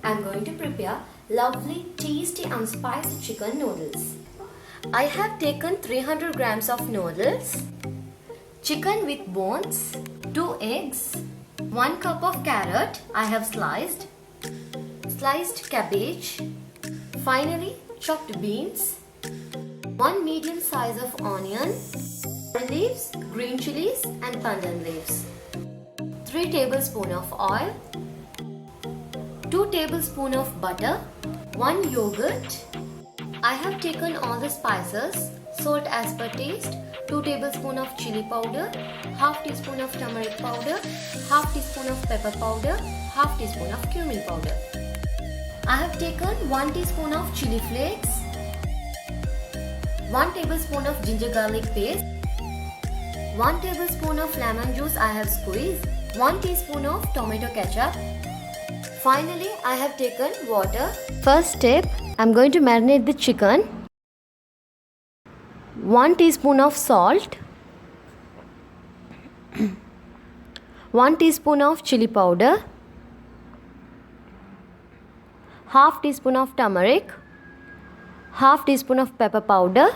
I'm going to prepare lovely, tasty and spicy chicken noodles. I have taken 300 grams of noodles, chicken with bones, 2 eggs, 1 cup of carrot I have sliced cabbage, finely chopped beans, 1 medium size of onion, leaves, green chilies and pandan leaves, 3 tablespoons of oil, 2 tablespoons of butter, 1 yogurt. I have taken all the spices, salt as per taste, 2 tablespoons of chili powder, half teaspoon of turmeric powder, half teaspoon of pepper powder, half teaspoon of cumin powder. I have taken 1 teaspoon of chili flakes, 1 tablespoon of ginger garlic paste, 1 tablespoon of lemon juice I have squeezed, 1 teaspoon of tomato ketchup. Finally, I have taken water. First step, I am going to marinate the chicken. 1 teaspoon of salt, 1 teaspoon of chili powder, half teaspoon of turmeric, half teaspoon of pepper powder,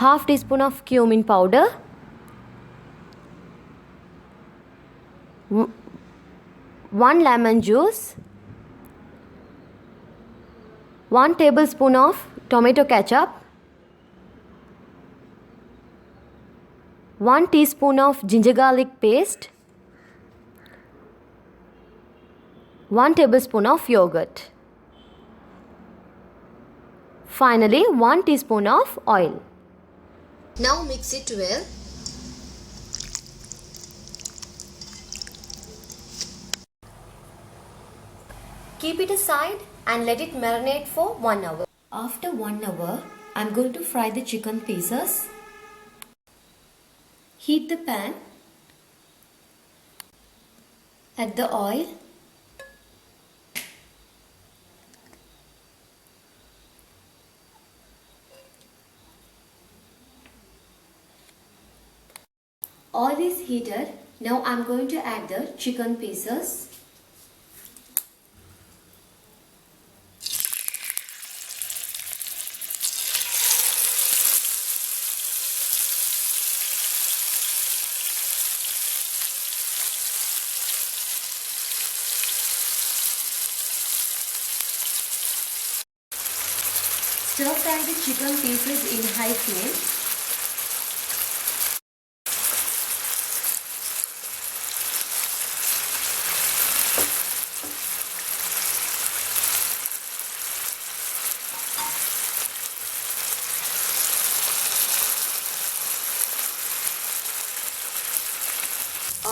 half teaspoon of cumin powder, 1 lemon juice, 1 tablespoon of tomato ketchup, 1 teaspoon of ginger garlic paste, 1 tablespoon of yogurt. Finally, 1 teaspoon of oil. Now mix it well. Keep it aside and let it marinate for 1 hour. After 1 hour, I am going to fry the chicken pieces. Heat the pan. Add the oil. Oil is heated. Now I am going to add the chicken pieces. Stir fry the chicken pieces in high flame.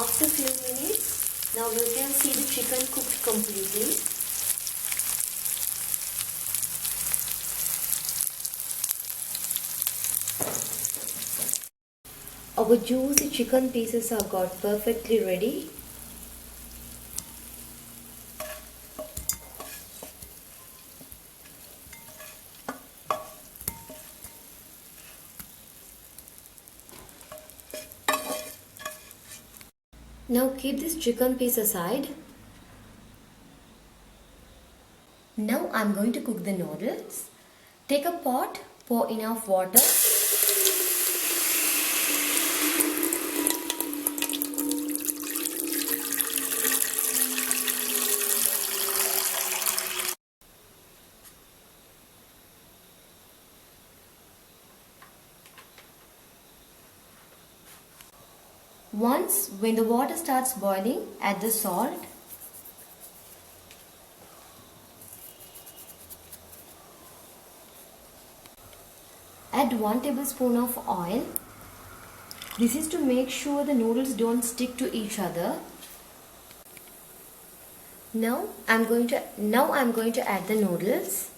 After a few minutes, now you can see the chicken cooked completely. Our juicy chicken pieces are got perfectly ready. Now keep this chicken piece aside. Now I am going to cook the noodles. Take a pot, pour enough water. Once when the water starts boiling, add the salt. Add 1 tablespoon of oil. This is to make sure the noodles don't stick to each other. Now I'm going to add the noodles.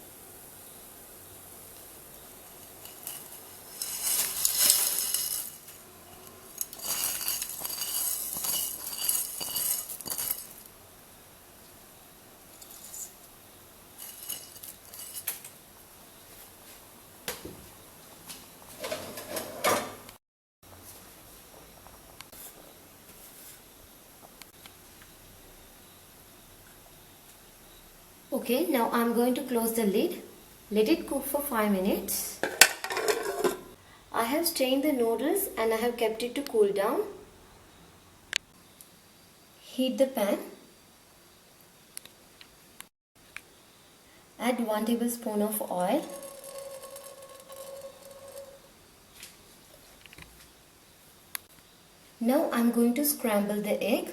Okay, now I'm going to close the lid. Let it cook for 5 minutes. I have strained the noodles and I have kept it to cool down. Heat the pan. Add 1 tablespoon of oil. Now I'm going to scramble the egg.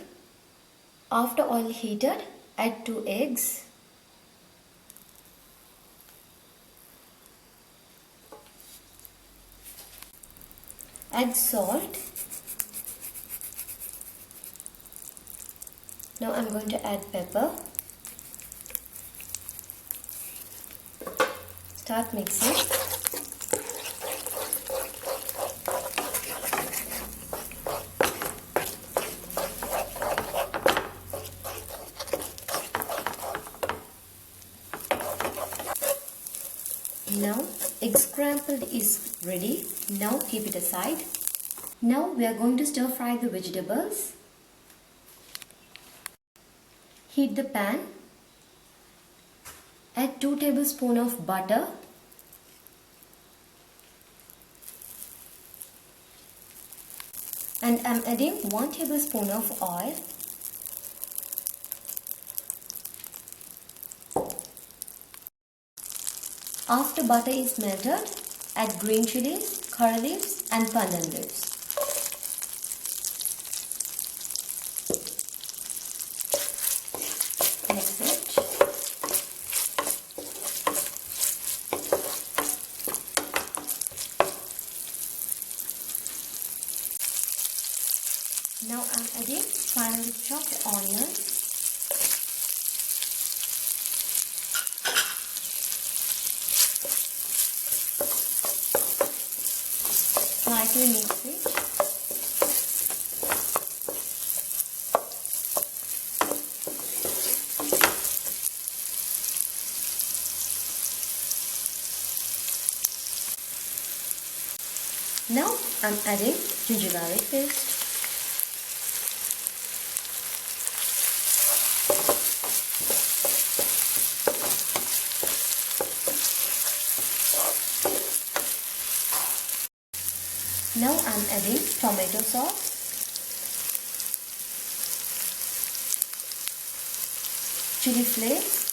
After oil heated, add 2 eggs. Add salt. Now I'm going to add pepper. Start mixing. Now egg scrambled is ready. Now keep it aside. Now we are going to stir fry the vegetables. Heat the pan. Add 2 tablespoons of butter. And I'm adding 1 tablespoon of oil. After butter is melted, add green chilies, curry leaves and pandan leaves. Mix it. Now I'm adding finely chopped onions. Slightly mix it. Now I'm adding ginger garlic paste. Now I'm adding tomato sauce, chili flakes,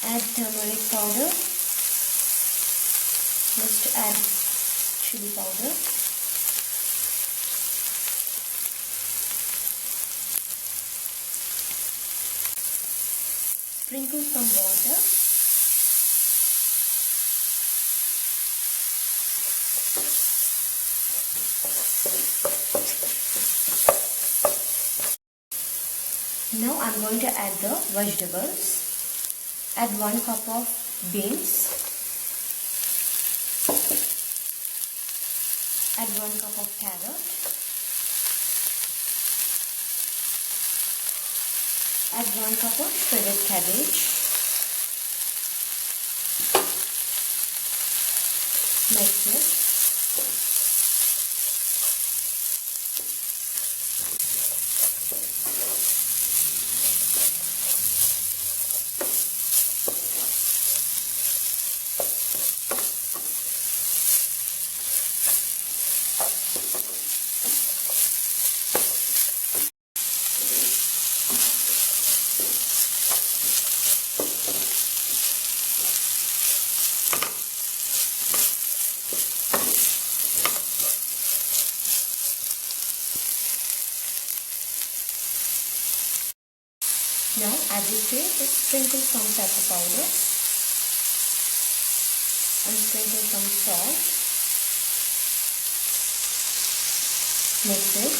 add turmeric powder, just add chili powder. Sprinkle some water. Now I'm going to add the vegetables. Add 1 cup of beans. Add 1 cup of carrot. Add 1 cup of shredded cabbage. Mix it. Now as you say, just sprinkle some pepper powder and sprinkle some salt. Mix it.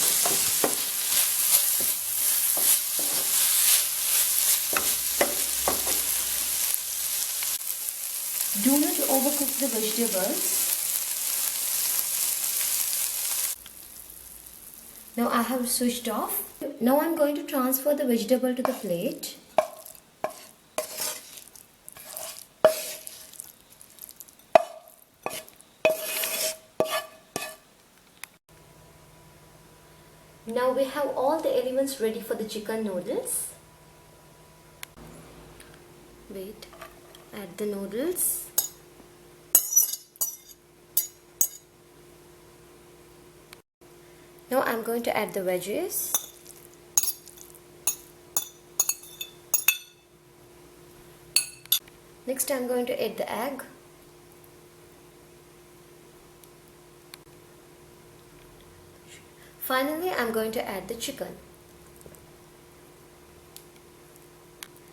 Do not overcook the vegetables. Now I have switched off. Now I'm going to transfer the vegetable to the plate. Now we have all the elements ready for the chicken noodles. Wait, add the noodles. Now I'm going to add the veggies. Next I'm going to add the egg. Finally, I'm going to add the chicken.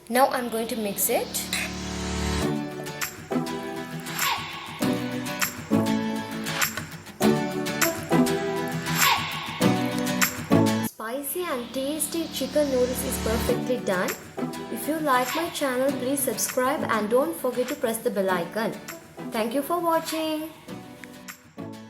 Now I'm going to mix it. Spicy and tasty chicken noodles is perfectly done. If you like my channel, please subscribe and don't forget to press the bell icon. Thank you for watching.